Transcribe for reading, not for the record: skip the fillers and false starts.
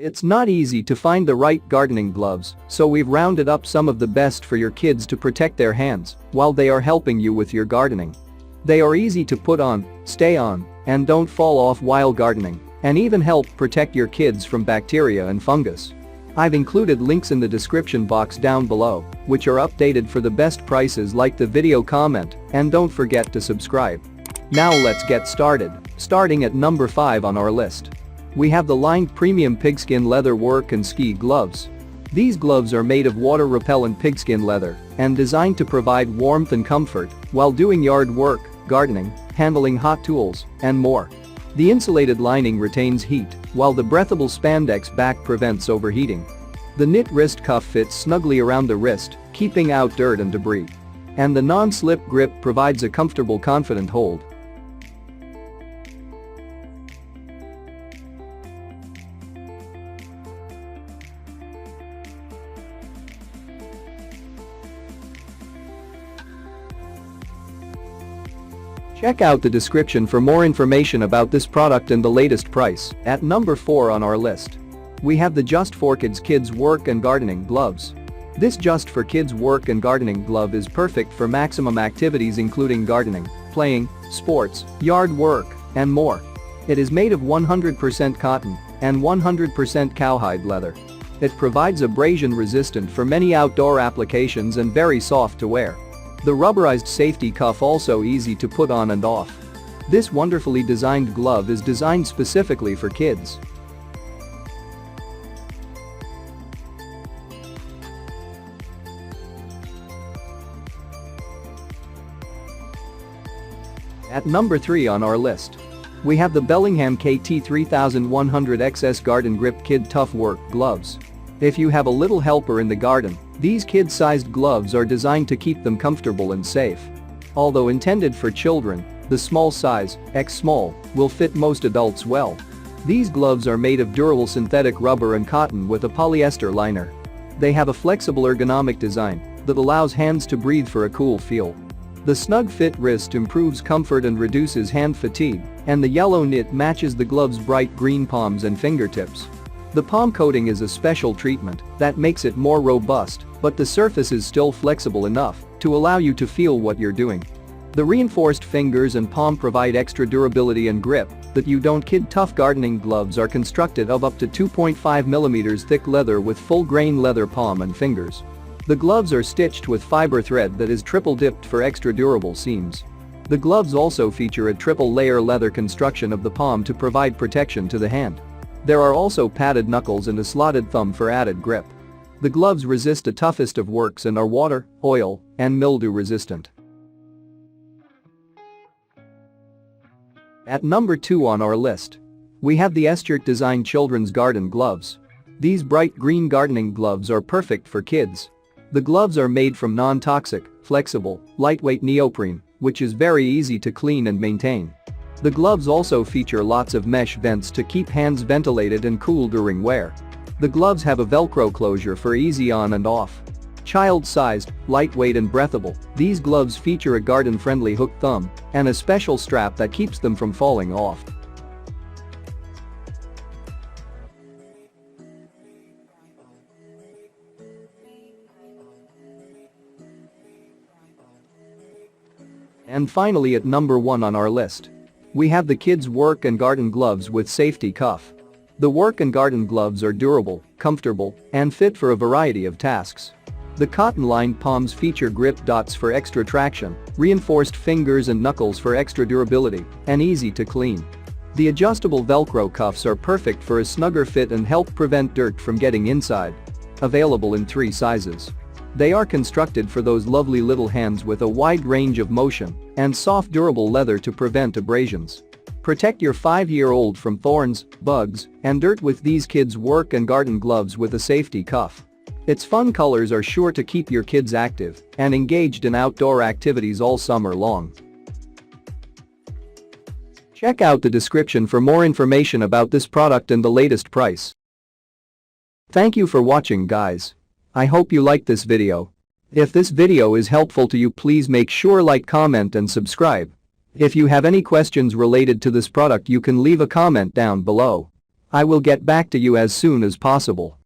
It's not easy to find the right gardening gloves, so we've rounded up some of the best for your kids to protect their hands while they are helping you with your gardening. They are easy to put on, stay on, and don't fall off while gardening, and even help protect your kids from bacteria and fungus. I've included links in the description box down below, which are updated for the best prices. Like the video, comment, and don't forget to subscribe. Now let's get started, starting at number 5 on our list. We have the lined premium pigskin leather work and ski gloves. These gloves are made of water-repellent pigskin leather and designed to provide warmth and comfort while doing yard work, gardening, handling hot tools, and more. The insulated lining retains heat, while the breathable spandex back prevents overheating. The knit wrist cuff fits snugly around the wrist, keeping out dirt and debris. And the non-slip grip provides a comfortable, confident hold. Check out the description for more information about this product and the latest price. At number 4 on our list, we have the Just for Kids Work and Gardening Gloves. This Just for Kids Work and Gardening Glove is perfect for maximum activities including gardening, playing, sports, yard work, and more. It is made of 100% cotton and 100% cowhide leather. It provides abrasion resistant for many outdoor applications and very soft to wear. The rubberized safety cuff also easy to put on and off. This wonderfully designed glove is designed specifically for kids. At number 3 on our list, we have the Bellingham KT 3100 XS Garden Grip Kid Tough Work Gloves. If you have a little helper in the garden, these kid-sized gloves are designed to keep them comfortable and safe. Although intended for children, the small size, X small, will fit most adults well. These gloves are made of durable synthetic rubber and cotton with a polyester liner. They have a flexible ergonomic design that allows hands to breathe for a cool feel. The snug fit wrist improves comfort and reduces hand fatigue, and the yellow knit matches the glove's bright green palms and fingertips. The palm coating is a special treatment that makes it more robust, but the surface is still flexible enough to allow you to feel what you're doing. The reinforced fingers and palm provide extra durability and grip that you don't kid. Tough gardening gloves are constructed of up to 2.5 mm thick leather with full-grain leather palm and fingers. The gloves are stitched with fiber thread that is triple-dipped for extra durable seams. The gloves also feature a triple-layer leather construction of the palm to provide protection to the hand. There are also padded knuckles and a slotted thumb for added grip. The gloves resist the toughest of works and are water, oil, and mildew resistant. At number 2 on our list, we have the Eschert Design Children's Garden Gloves. These bright green gardening gloves are perfect for kids. The gloves are made from non-toxic, flexible, lightweight neoprene, which is very easy to clean and maintain. The gloves also feature lots of mesh vents to keep hands ventilated and cool during wear. The gloves have a Velcro closure for easy on and off. Child-sized, lightweight and breathable, these gloves feature a garden-friendly hook thumb and a special strap that keeps them from falling off. And finally, at number 1 on our list, we have the Kids Work and Garden Gloves with Safety Cuff. The work and garden gloves are durable, comfortable, and fit for a variety of tasks. The cotton-lined palms feature grip dots for extra traction, reinforced fingers and knuckles for extra durability, and easy to clean. The adjustable Velcro cuffs are perfect for a snugger fit and help prevent dirt from getting inside. Available in 3 sizes. They are constructed for those lovely little hands with a wide range of motion and soft durable leather to prevent abrasions. Protect your 5-year-old from thorns, bugs, and dirt with these Kids Work and Garden Gloves with a safety cuff. Its fun colors are sure to keep your kids active and engaged in outdoor activities all summer long. Check out the description for more information about this product and the latest price. Thank you for watching, guys. I hope you liked this video. If this video is helpful to you, please make sure like, comment and subscribe. If you have any questions related to this product, you can leave a comment down below. I will get back to you as soon as possible.